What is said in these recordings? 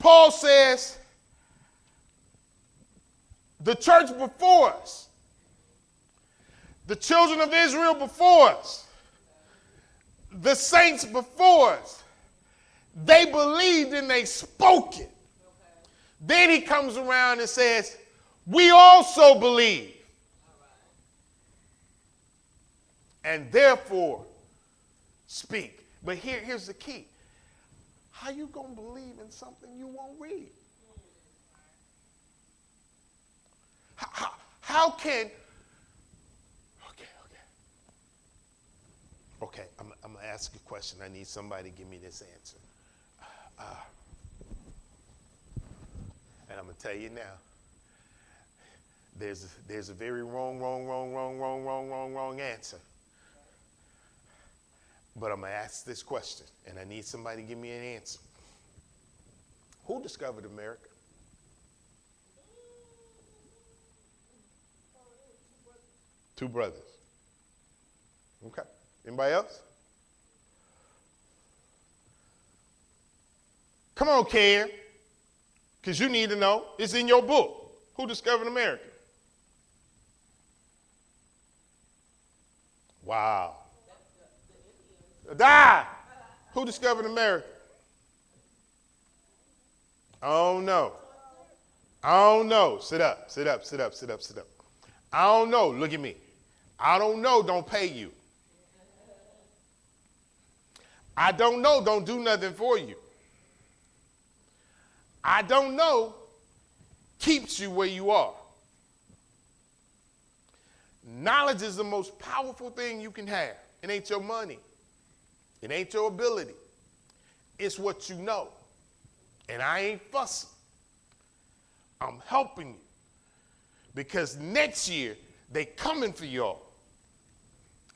Paul says, the church before us, the children of Israel before us, the saints before us, they believed and they spoke it. Then he comes around and says, we also believe. And therefore speak. But here's the key. How you going to believe in something you won't read? How can... Okay, I'm going to ask a question. I need somebody to give me this answer. And I'm going to tell you now. There's a very wrong answer. But I'm going to ask this question, and I need somebody to give me an answer. Who discovered America? Two brothers. Okay. Anybody else? Come on, Ken, because you need to know. It's in your book. Who discovered America? Wow. Die. Who discovered America? I don't know. I don't know. Sit up. I don't know. Look at me. I don't know. Don't pay you. I don't know. Don't do nothing for you. I don't know keeps you where you are. Knowledge is the most powerful thing you can have. It ain't your money. It ain't your ability. It's what you know. And I ain't fussing. I'm helping you. Because next year, they coming for y'all.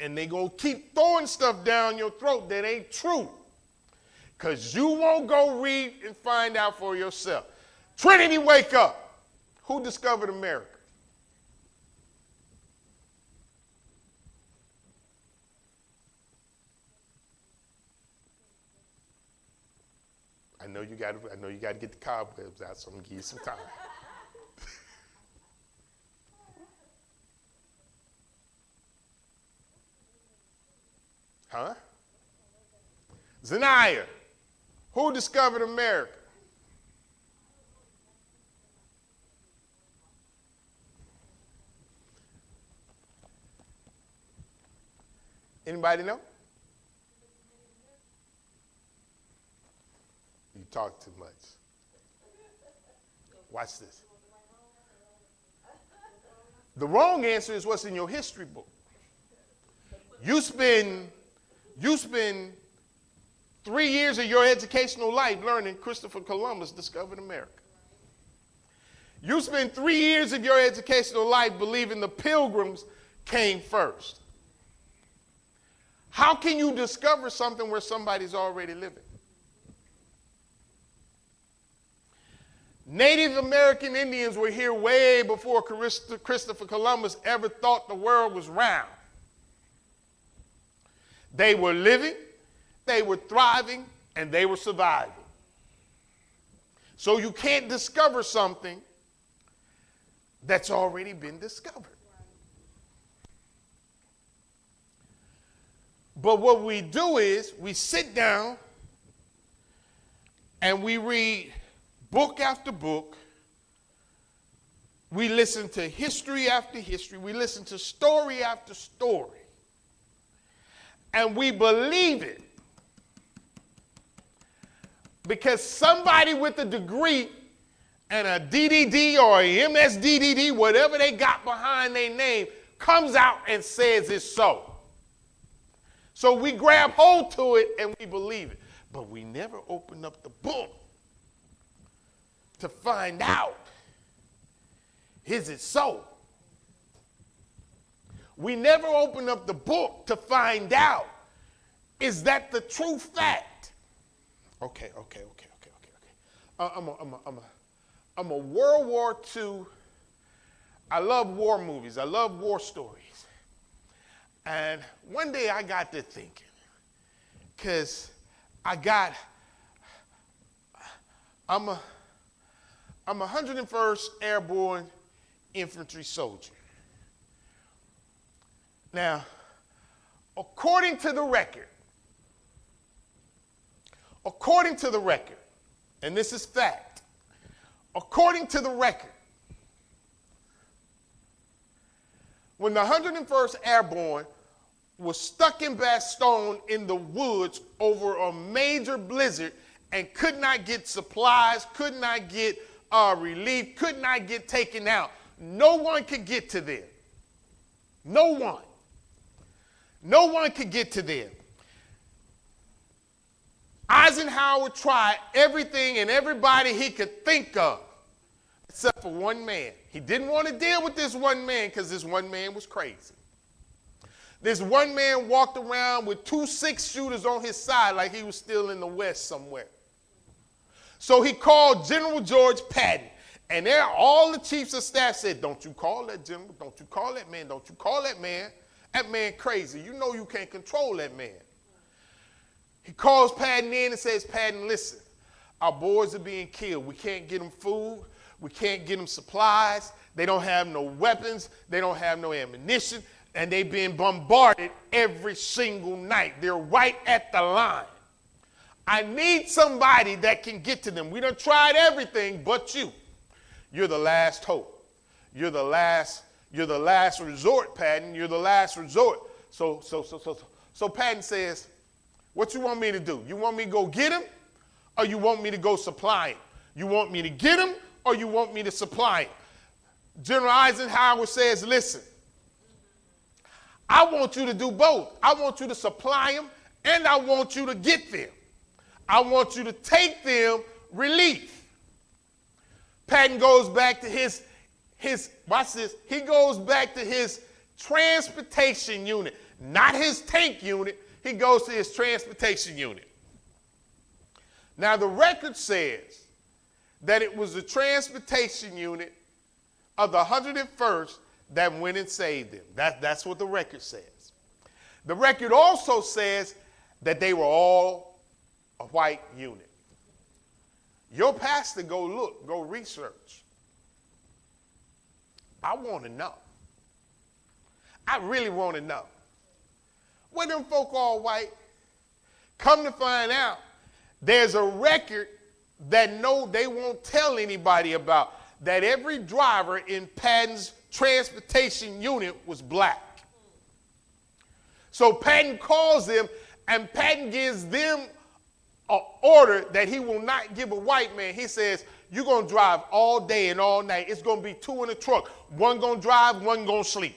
And they gonna keep throwing stuff down your throat that ain't true. Because you won't go read and find out for yourself. Trinity, wake up. Who discovered America? I know you got to get the cobwebs out, so I'm gonna give you some time. Huh? Zaniah, who discovered America? Anybody know? You talk too much. Watch this. The wrong answer is what's in your history book. You spend 3 years of your educational life learning Christopher Columbus discovered America. You spend 3 years of your educational life believing the Pilgrims came first. How can you discover something where somebody's already living? Native American Indians were here way before Christopher Columbus ever thought the world was round. They were living, they were thriving, and they were surviving. So you can't discover something that's already been discovered. But what we do is we sit down and we read book after book. We listen to history after history. We listen to story after story. And we believe it because somebody with a degree and a DDD or a MSDDD, whatever they got behind their name, comes out and says it's so. So we grab hold to it and we believe it. But we never open up the book to find out, is it so? We never open up the book to find out, is that the true fact? Okay. I'm a World War II. I love war movies. I love war stories. And one day I got to thinking, because I'm I'm a 101st Airborne Infantry soldier. Now, according to the record, and this is fact, according to the record, when the 101st Airborne was stuck in Bastogne in the woods over a major blizzard and could not get supplies, could not get relief, could not get taken out, no one could get to them. No one. No one could get to them. Eisenhower tried everything and everybody he could think of, except for one man. He didn't want to deal with this one man because this one man was crazy. This one man walked around with 2 6-shooters on his side like he was still in the West somewhere. So he called General George Patton. And there, all the chiefs of staff said, don't you call that general, don't you call that man, don't you call that man. That man crazy. You know you can't control that man. He calls Patton in and says, Patton, listen, our boys are being killed. We can't get them food. We can't get them supplies. They don't have no weapons. They don't have no ammunition. And they've been bombarded every single night. They're right at the line. I need somebody that can get to them. We done tried everything but you. You're the last hope. You're the last resort, Patton. You're the last resort. So Patton says, what you want me to do? You want me to go get him, or you want me to go supply him? You want me to get him, or you want me to supply him? General Eisenhower says, listen, I want you to do both. I want you to supply them, and I want you to get them. I want you to take them relief. Patton goes back to his watch this, he goes back to his transportation unit, not his tank unit. He goes to his transportation unit. Now, the record says that it was the transportation unit of the 101st that went and saved them. That's what the record says. The record also says that they were all a white unit. Your pastor, go look, go research. I want to know. I really want to know. Were them folk all white? Come to find out, there's a record that they won't tell anybody about, that every driver in Patton's transportation unit was black. So Patton calls them, and Patton gives them an order that he will not give a white man. He says, you're going to drive all day and all night. It's going to be 2 in a truck. One going to drive, one going to sleep.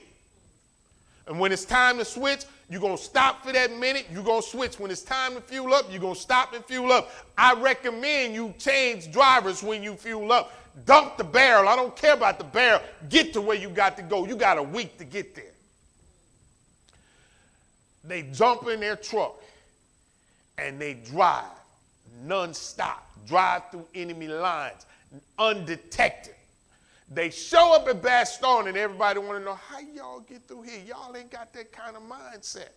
And when it's time to switch, you're going to stop for that minute. You're going to switch. When it's time to fuel up, you're going to stop and fuel up. I recommend you change drivers when you fuel up. Dump the barrel. I don't care about the barrel. Get to where you got to go. You got a week to get there. They jump in their truck and they drive nonstop. Drive through enemy lines undetected. They show up at Bastogne and everybody want to know, how y'all get through here? Y'all ain't got that kind of mindset.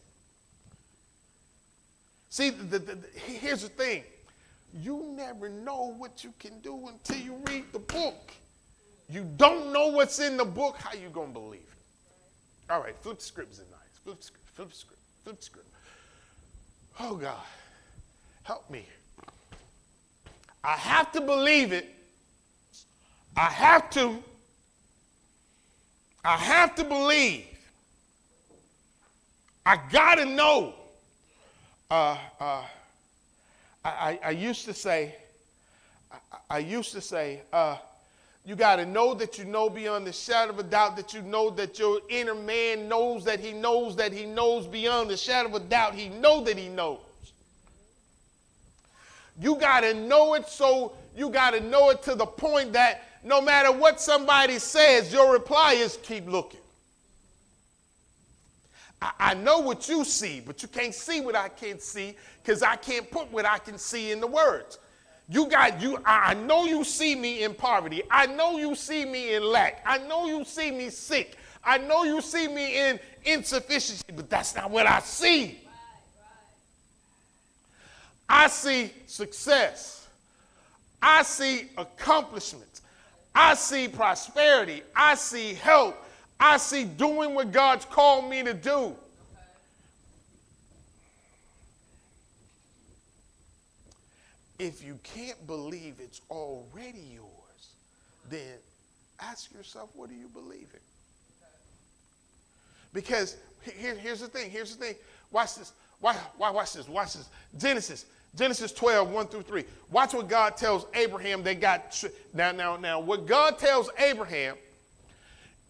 See, here's the thing. You never know what you can do until you read the book. You don't know what's in the book. How you going to believe it? All right, flip the script is nice. Flip the script, flip the script, flip the script. Oh, God, help me. I have to believe it. I have to believe. I got to know. I used to say, you got to know that you know beyond the shadow of a doubt, that you know that your inner man knows that he knows that he knows beyond the shadow of a doubt. He knows that he knows. You got to know it, so you got to know it to the point that no matter what somebody says, your reply is keep looking. I know what you see, but you can't see what I can't see because I can't put what I can see in the words. I know you see me in poverty. I know you see me in lack. I know you see me sick. I know you see me in insufficiency, but that's not what I see. I see success. I see accomplishments. I see prosperity. I see health. I see doing what God's called me to do. If you can't believe it's already yours, then ask yourself, what are you believing? Because here's the thing. Watch this. Watch this. Genesis 12, 1 through 3. Watch what God tells Abraham. Now, what God tells Abraham,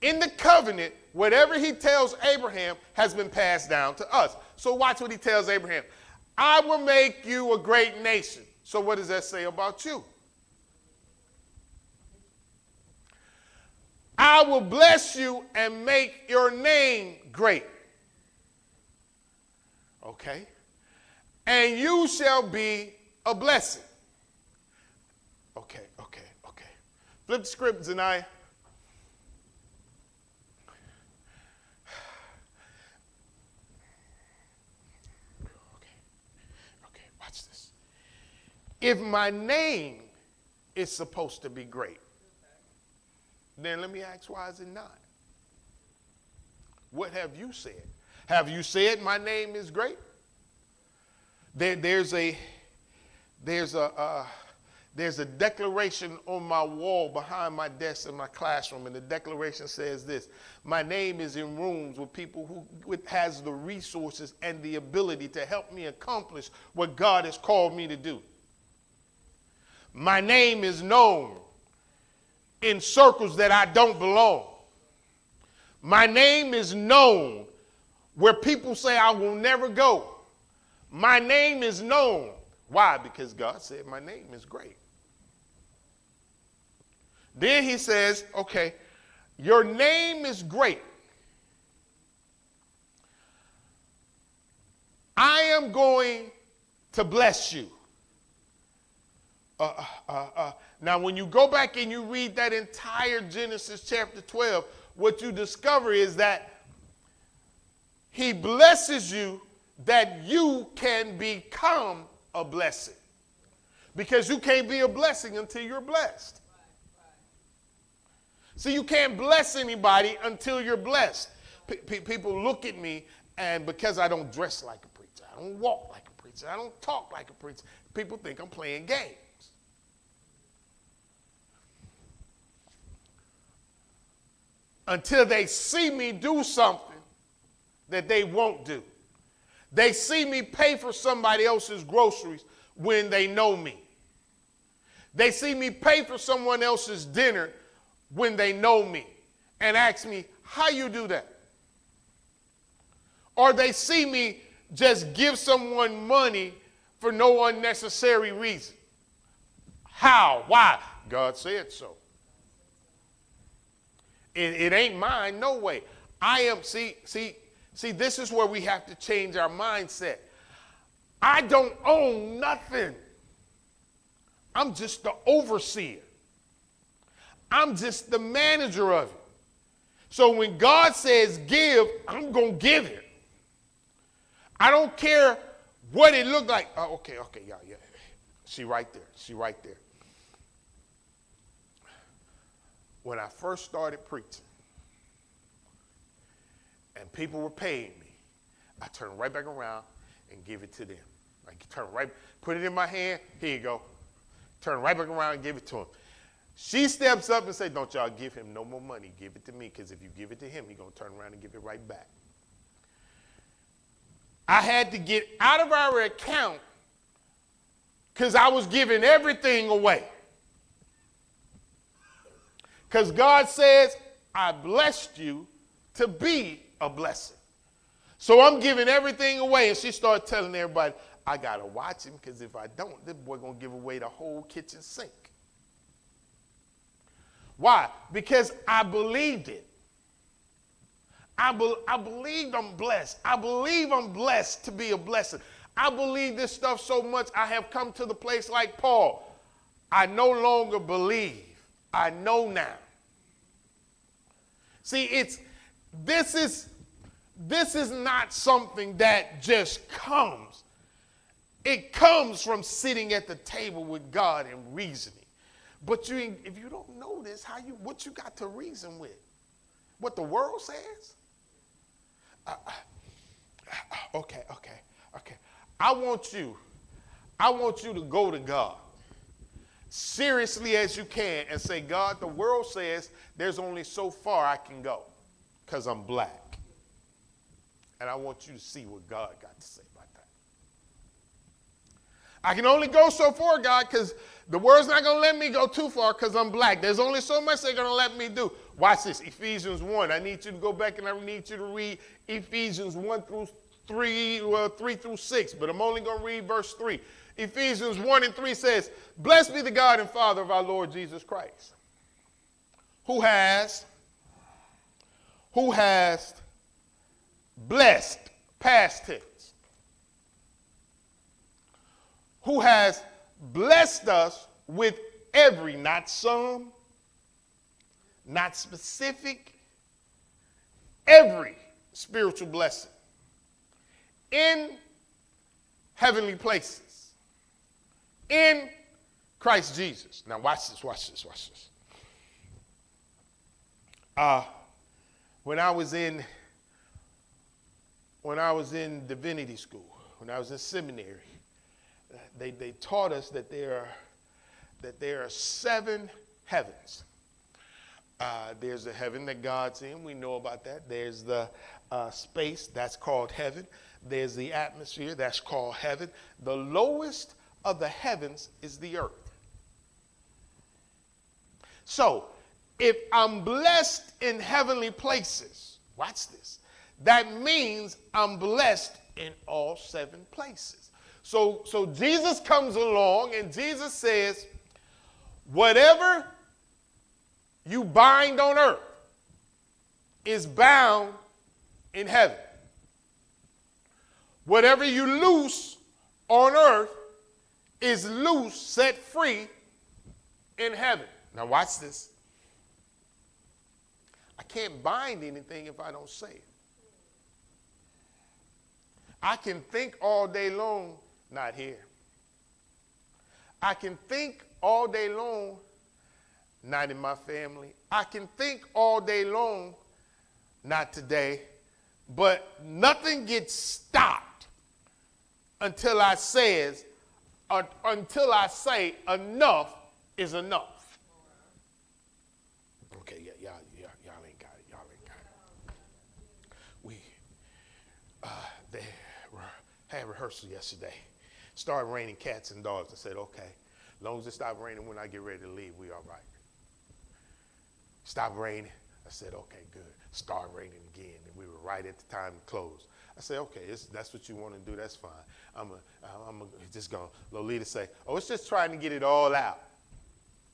in the covenant, whatever he tells Abraham has been passed down to us. So watch what he tells Abraham. I will make you a great nation. So what does that say about you? I will bless you and make your name great. Okay? And you shall be a blessing. Okay. Flip the script, Zanaya. Okay, watch this. If my name is supposed to be great, then let me ask, why is it not? What have you said? Have you said my name is great? There's a declaration on my wall behind my desk in my classroom, and the declaration says this: my name is in rooms with people who has the resources and the ability to help me accomplish what God has called me to do. My name is known in circles that I don't belong. My name is known where people say I will never go. My name is known. Why? Because God said my name is great. Then he says, okay, your name is great. I am going to bless you. Now, when you go back and you read that entire Genesis chapter 12, what you discover is that he blesses you that you can become a blessing. Because you can't be a blessing until you're blessed. So you can't bless anybody until you're blessed. People look at me, and because I don't dress like a preacher, I don't walk like a preacher, I don't talk like a preacher, people think I'm playing games. Until they see me do something that they won't do. They see me pay for somebody else's groceries when they know me. They see me pay for someone else's dinner when they know me and ask me, how you do that? Or they see me just give someone money for no unnecessary reason. How? Why? God said so. It ain't mine, no way. See, this is where we have to change our mindset. I don't own nothing. I'm just the overseer. I'm just the manager of it. So when God says give, I'm going to give it. I don't care what it looked like. Oh, okay, yeah. She right there. When I first started preaching and people were paying me, I turned right back around and give it to them. Put it in my hand, here you go. Turn right back around and give it to him. She steps up and says, don't y'all give him no more money. Give it to me, because if you give it to him, he's going to turn around and give it right back. I had to get out of our account because I was giving everything away. Because God says, I blessed you to be a blessing. So I'm giving everything away. And she started telling everybody, I got to watch him, because if I don't, this boy going to give away the whole kitchen sink. Why? Because I believed it. I believed I'm blessed. I believe I'm blessed to be a blessing. I believe this stuff so much, I have come to the place like Paul. I no longer believe. I know now. See, this is not something that just comes. It comes from sitting at the table with God and reasoning. But if you don't know this, what you got to reason with? What the world says? Okay. I want you to go to God seriously as you can and say, God, the world says there's only so far I can go because I'm black. And I want you to see what God got to say about that. I can only go so far, God, because the world's not going to let me go too far because I'm black. There's only so much they're going to let me do. Watch this, Ephesians 1. I need you to go back and I need you to read Ephesians 1 through 3 through 6, but I'm only going to read verse 3. Ephesians 1 and 3 says, blessed be the God and Father of our Lord Jesus Christ, who has blessed, past tense, who has blessed us with every, not some, not specific, every spiritual blessing in heavenly places in Christ Jesus. Now watch this. When I was in divinity school, when I was in seminary, they taught us that there are 7 heavens. There's the heaven that God's in. We know about that. There's the space. That's called heaven. There's the atmosphere. That's called heaven. The lowest of the heavens is the earth. So, if I'm blessed in heavenly places, watch this, that means I'm blessed in all 7 places. So Jesus comes along and Jesus says, whatever you bind on earth is bound in heaven. Whatever you loose on earth is loose, set free in heaven. Now watch this. I can't bind anything if I don't say it. I can think all day long, not here. I can think all day long, not in my family. I can think all day long, not today. But nothing gets stopped until I say enough is enough. Okay, y'all ain't got it. We they had rehearsal yesterday. Started raining cats and dogs. I said, okay, as long as it stops raining when I get ready to leave, we all right. Stopped raining. I said, okay, good. Started raining again, and we were right at the time to close. I said, okay, that's what you want to do. That's fine. I'm just going to, Lolita say, oh, it's just trying to get it all out.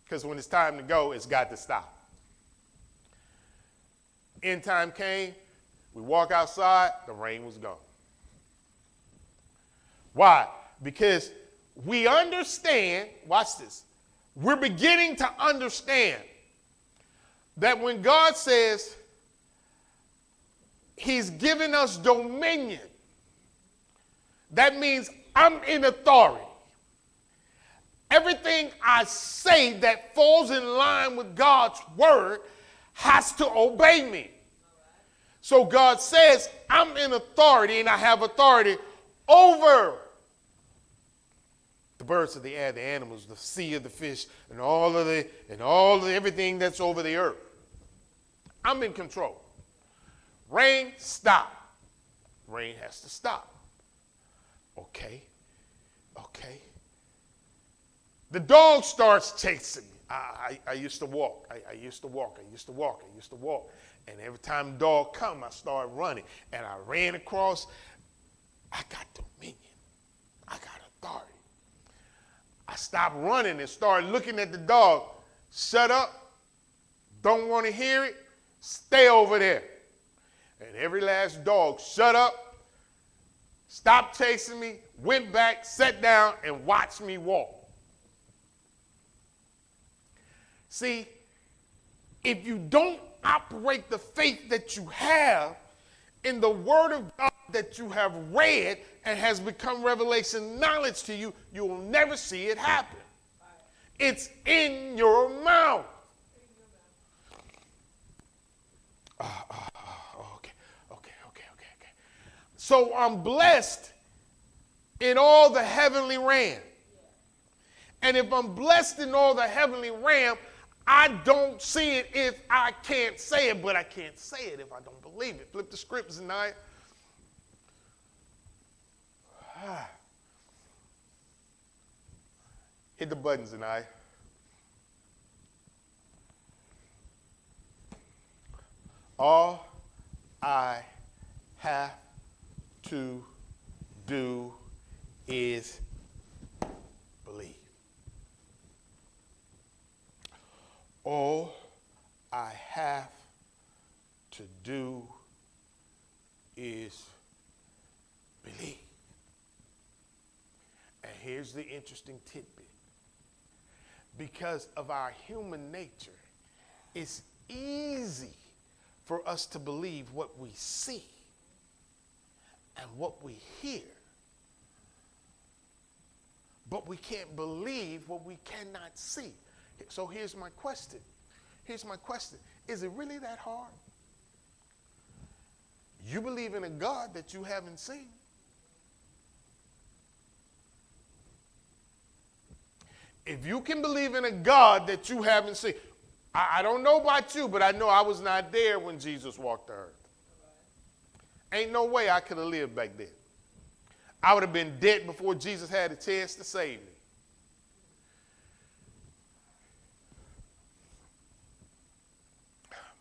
Because when it's time to go, it's got to stop. End time came. We walk outside. The rain was gone. Why? Because we understand, watch this, we're beginning to understand that when God says he's given us dominion, that means I'm in authority. Everything I say that falls in line with God's word has to obey me. So God says I'm in authority, and I have authority over the birds of the air, the animals, the sea, of the fish, and all of everything that's over the earth. I'm in control. Rain, stop. Rain has to stop. Okay. The dog starts chasing me. I used to walk. I used to walk. And every time the dog come, I start running. And I ran across. I got dominion. I got authority. I stopped running and started looking at the dog. Shut up. Don't want to hear it. Stay over there. And every last dog shut up, stopped chasing me, went back, sat down, and watched me walk. See, if you don't operate the faith that you have in the Word of God that you have read and has become revelation knowledge to you, you will never see it happen. It's in your mouth. Okay. So I'm blessed in all the heavenly realm. And if I'm blessed in all the heavenly realm, I don't see it if I can't say it, but I can't say it if I don't believe it. Flip the scripts, Zanaya. Hit the buttons, Zanaya. All I have to do is believe. All I have to do is believe. And here's the interesting tidbit. Because of our human nature, it's easy for us to believe what we see and what we hear. But we can't believe what we cannot see. So here's my question. Is it really that hard? You believe in a God that you haven't seen. If you can believe in a God that you haven't seen, I don't know about you, but I know I was not there when Jesus walked the earth. Ain't no way I could have lived back then. I would have been dead before Jesus had a chance to save me.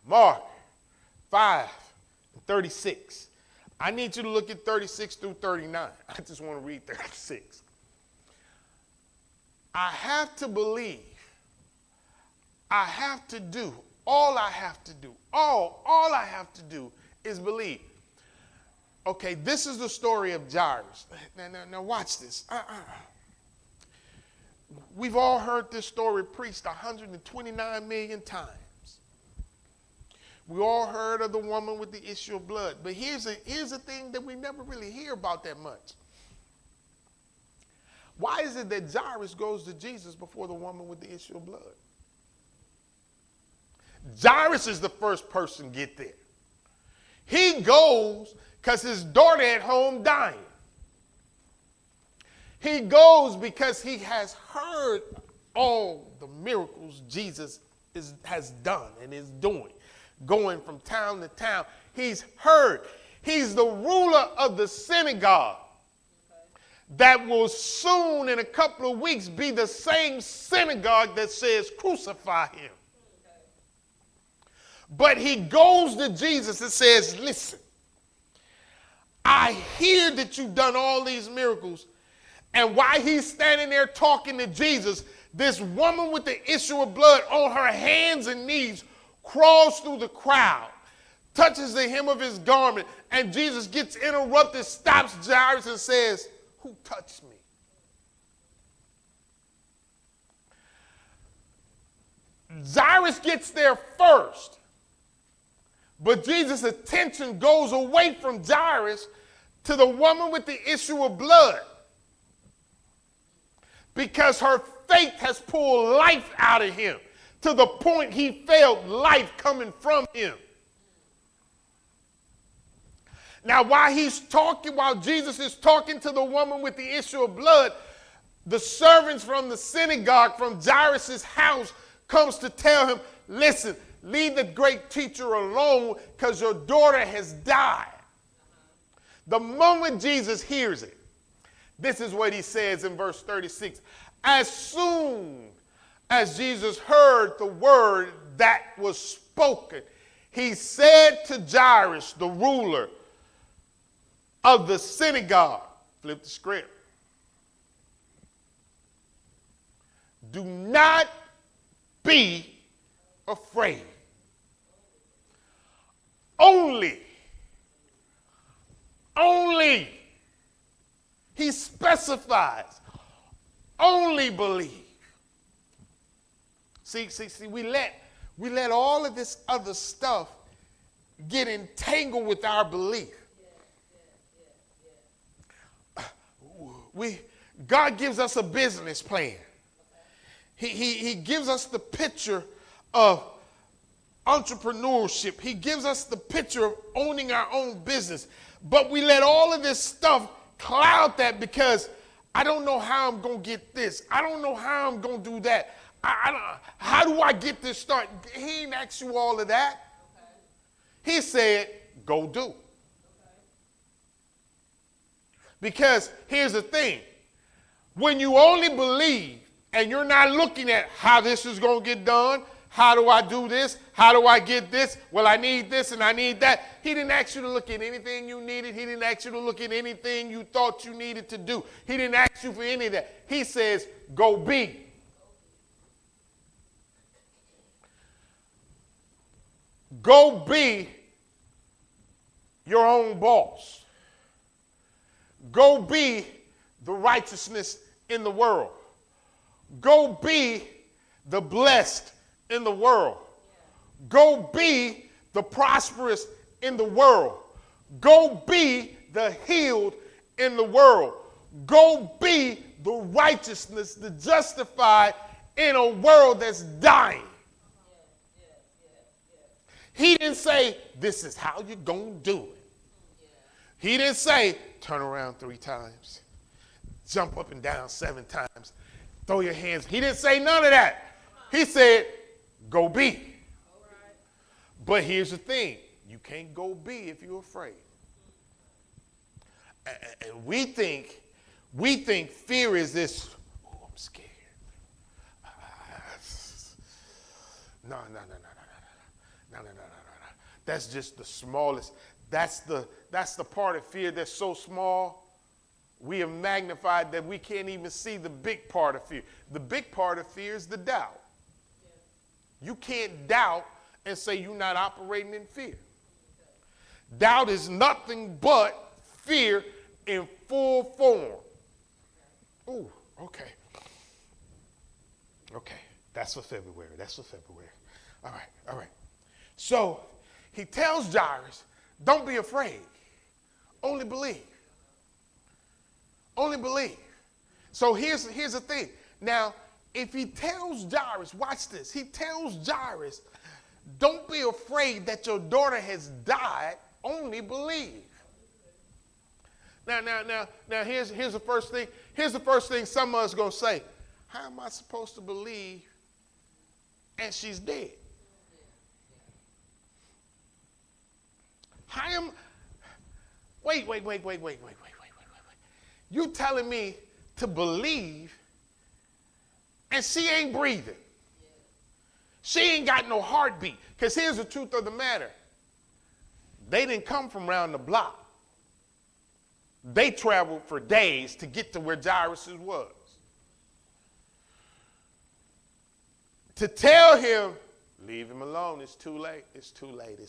Mark 5:36. I need you to look at 36 through 39. I just want to read 36. I have to believe. I have to do. All I have to do. All I have to do is believe. Okay, this is the story of Jairus. Now watch this. We've all heard this story preached 129 million times. We all heard of the woman with the issue of blood. But here's a thing that we never really hear about that much. Why is it that Jairus goes to Jesus before the woman with the issue of blood? Jairus is the first person to get there. He goes because his daughter at home dying. He goes because he has heard all the miracles Jesus has done and is doing, going from town to town. He's heard. He's the ruler of the synagogue that will soon, in a couple of weeks, be the same synagogue that says crucify him. But he goes to Jesus and says, listen, I hear that you've done all these miracles. And while he's standing there talking to Jesus, this woman with the issue of blood on her hands and knees crawls through the crowd, touches the hem of his garment, and Jesus gets interrupted, stops Jairus and says, who touched me? Jairus gets there first. But Jesus' attention goes away from Jairus to the woman with the issue of blood, because her faith has pulled life out of him to the point he felt life coming from him. Now, while Jesus is talking to the woman with the issue of blood, the servants from the synagogue, from Jairus' house, comes to tell him, listen, leave the great teacher alone because your daughter has died. The moment Jesus hears it, this is what he says in verse 36. As soon as Jesus heard the word that was spoken, he said to Jairus, the ruler of the synagogue, flip the script, do not be afraid. Only, he specifies, only believe. See, we let all of this other stuff get entangled with our belief. God gives us a business plan. He gives us the picture of entrepreneurship. He gives us the picture of owning our own business. But we let all of this stuff cloud that because I don't know how I'm going to get this. I don't know how I'm going to do that. How do I get this started? He ain't asked you all of that. Okay. He said, go do. Okay. Because here's the thing. When you only believe and you're not looking at how this is going to get done, how do I do this? How do I get this? Well, I need this and I need that. He didn't ask you to look at anything you needed. He didn't ask you to look at anything you thought you needed to do. He didn't ask you for any of that. He says, go be. Go be your own boss. Go be the righteousness in the world. Go be the blessed in the world. Go be the prosperous in the world. Go be the healed in the world. Go be the righteousness, the justified in a world that's dying. He didn't say, this is how you're going to do it. He didn't say, turn around 3 times, jump up and down 7 times, throw your hands. He didn't say none of that. He said, go be. But here's the thing. You can't go be if you're afraid. And we think fear is this, oh, I'm scared. No. That's just the smallest. That's the part of fear that's so small, we have magnified that we can't even see the big part of fear. The big part of fear is the doubt. You can't doubt and say you're not operating in fear. Doubt is nothing but fear in full form. Ooh, okay. Okay, that's for February. All right. So he tells Jairus, don't be afraid. Only believe. Only believe. So here's the thing. Now, if he tells Jairus, watch this. He tells Jairus, don't be afraid that your daughter has died. Only believe. Now, here's the first thing. Here's the first thing some of us going to say. How am I supposed to believe and she's dead? Wait. You telling me to believe and she ain't breathing. She ain't got no heartbeat. Because here's the truth of the matter. They didn't come from around the block. They traveled for days to get to where Jairus was. To tell him, leave him alone, it's too late. It's too late.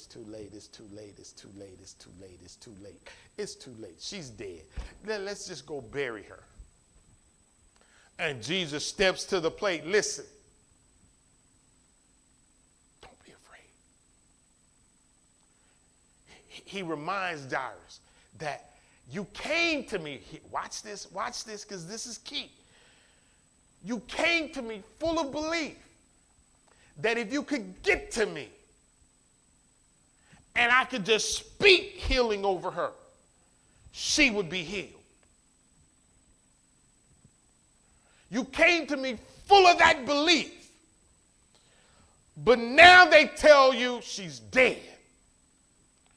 She's dead. Then let's just go bury her. And Jesus steps to the plate. Listen. Don't be afraid. He reminds Jairus that you came to me. Watch this, because this is key. You came to me full of belief that if you could get to me and I could just speak healing over her, she would be healed. You came to me full of that belief. But now they tell you she's dead.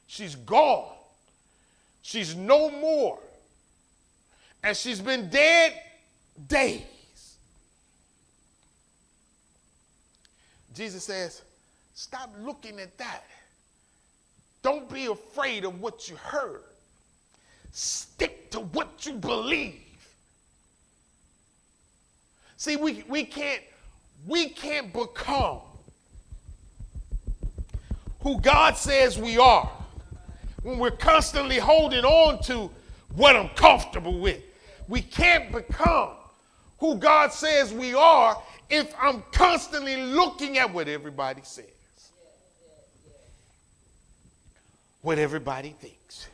She's gone. She's no more. And she's been dead days. Jesus says, stop looking at that. Don't be afraid of what you heard. Stick to what you believe. See, we can't become who God says we are when we're constantly holding on to what I'm comfortable with. We can't become who God says we are if I'm constantly looking at what everybody says, what everybody thinks,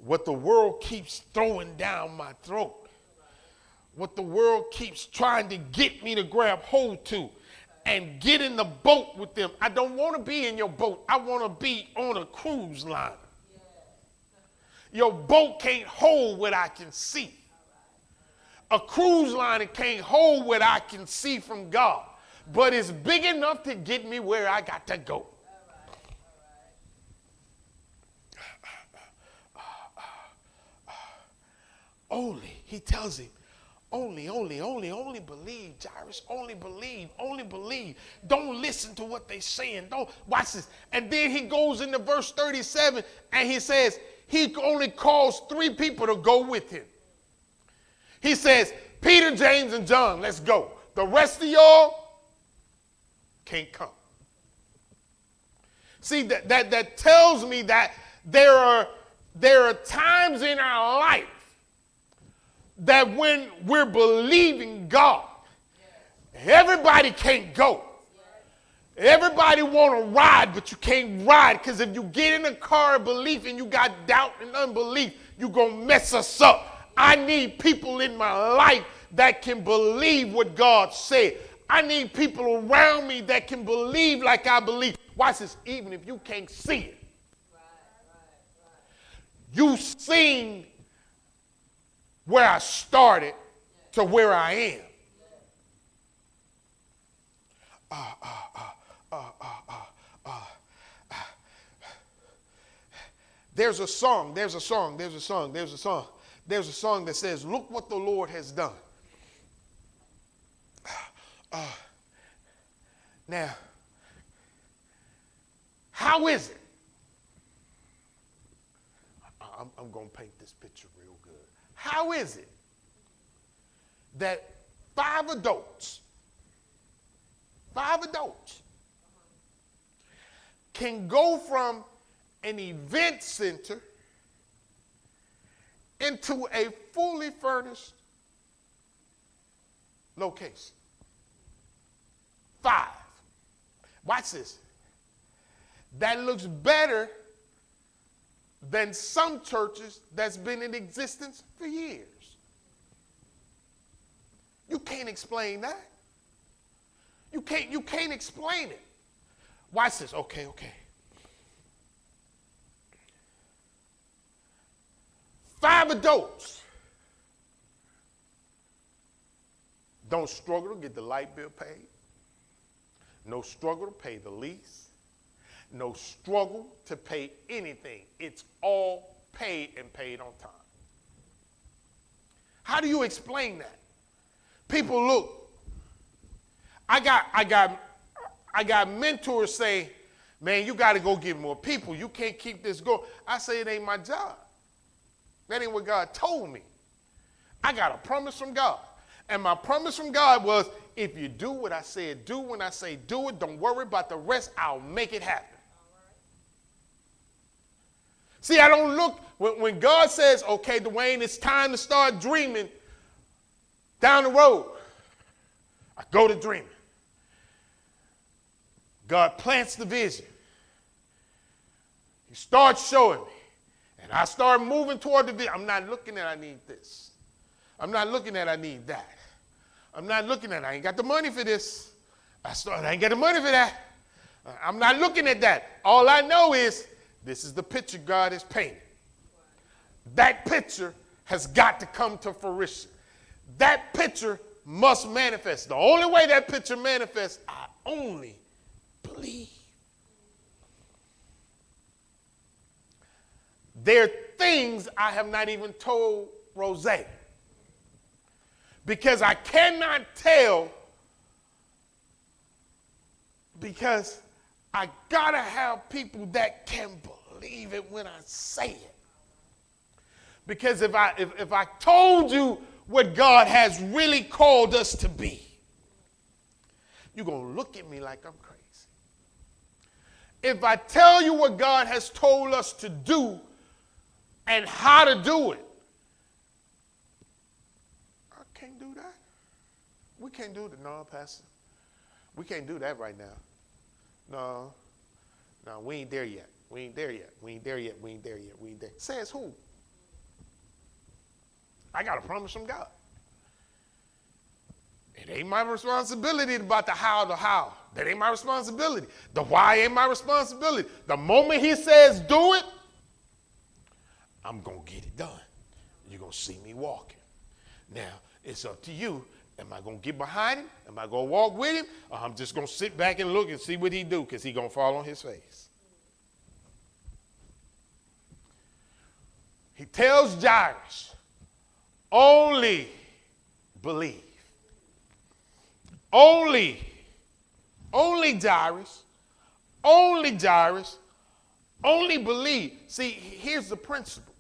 what the world keeps throwing down my throat, what the world keeps trying to get me to grab hold to and get in the boat with them. I don't want to be in your boat. I want to be on a cruise liner. Your boat can't hold what I can see. A cruise liner can't hold what I can see from God, but it's big enough to get me where I got to go. Only, he tells him, only believe, Jairus, only believe. Don't listen to what they're saying. Don't, watch this. And then he goes into verse 37 and he says, he only calls 3 people to go with him. He says, Peter, James, and John, let's go. The rest of y'all can't come. See, that tells me that there are times in our life that when we're believing God, everybody can't go. Everybody want to ride, but you can't ride, because if you get in a car of belief and you got doubt and unbelief, you're going to mess us up. I need people in my life that can believe what God said. I need people around me that can believe like I believe. Watch this, even if you can't see it. You seen where I started to where I am. There's a song that says, look what the Lord has done. Now, how is it? I'm going to paint this picture real good. How is it that 5 adults can go from an event center into a fully furnished location? 5. Watch this. That looks better than some churches that's been in existence for years. You can't explain that. You can't explain it. Watch this. Okay. 5 adults don't struggle to get the light bill paid. No struggle to pay the lease. No struggle to pay anything. It's all paid and paid on time. How do you explain that? People look. I got mentors say, man, you got to go get more people. You can't keep this going. I say it ain't my job. That ain't what God told me. I got a promise from God. And my promise from God was, if you do what I said do, when I say do it, don't worry about the rest, I'll make it happen. See, I don't look, when God says, okay, Dwayne, it's time to start dreaming down the road, I go to dreaming. God plants the vision. He starts showing me. And I start moving toward the vision. I'm not looking at I need this. I'm not looking at I need that. I'm not looking at I ain't got the money for this. I ain't got the money for that. I'm not looking at that. All I know is this is the picture God has painted. That picture has got to come to fruition. That picture must manifest. The only way that picture manifests, I only believe. There are things I have not even told Rose, because I cannot tell, because I gotta have people that can believe it when I say it. Because if I told you what God has really called us to be, you're gonna look at me like I'm crazy. If I tell you what God has told us to do and how to do it, I can't do that. We can't do that. No, Pastor. We can't do that right now. No, we ain't there yet. We ain't there yet. Says who? I got a promise from God. It ain't my responsibility about the how. That ain't my responsibility. The why ain't my responsibility. The moment he says do it, I'm going to get it done. You're going to see me walking. Now, it's up to you. Am I going to get behind him? Am I going to walk with him? Or I'm just going to sit back and look and see what he do, because he's going to fall on his face. He tells Jairus, only believe. Only Jairus, only believe. See, here's the principle.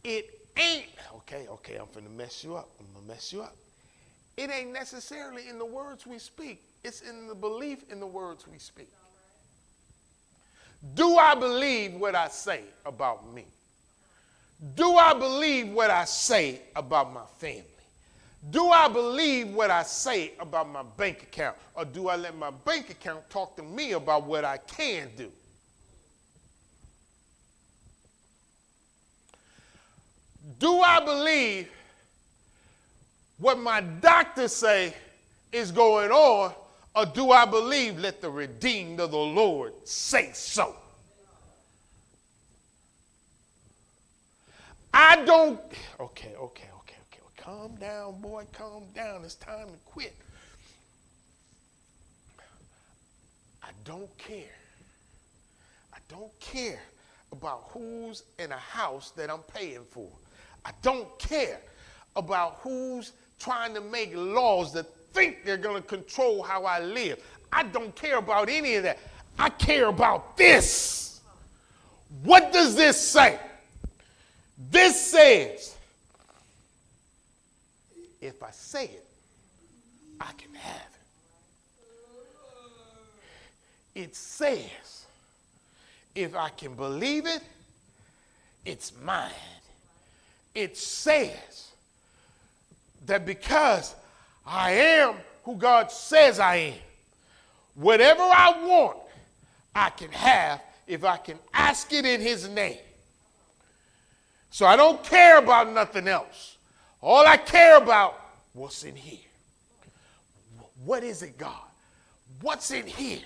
It ain't, okay, I'm finna mess you up. It ain't necessarily in the words we speak. It's in the belief in the words we speak. Do I believe what I say about me? Do I believe what I say about my family? Do I believe what I say about my bank account? Or do I let my bank account talk to me about what I can do? Do I believe what my doctors say is going on? Or do I believe, let the redeemed of the Lord say so? I don't, okay. Calm down, boy, calm down. It's time to quit. I don't care. I don't care about who's in a house that I'm paying for. I don't care about who's trying to make laws that think they're going to control how I live. I don't care about any of that. I care about this. What does this say? This says, if I say it, I can have it. It says, if I can believe it, it's mine. It says that because I am who God says I am, whatever I want, I can have if I can ask it in his name. So I don't care about nothing else. All I care about, what's in here? What is it, God? What's in here?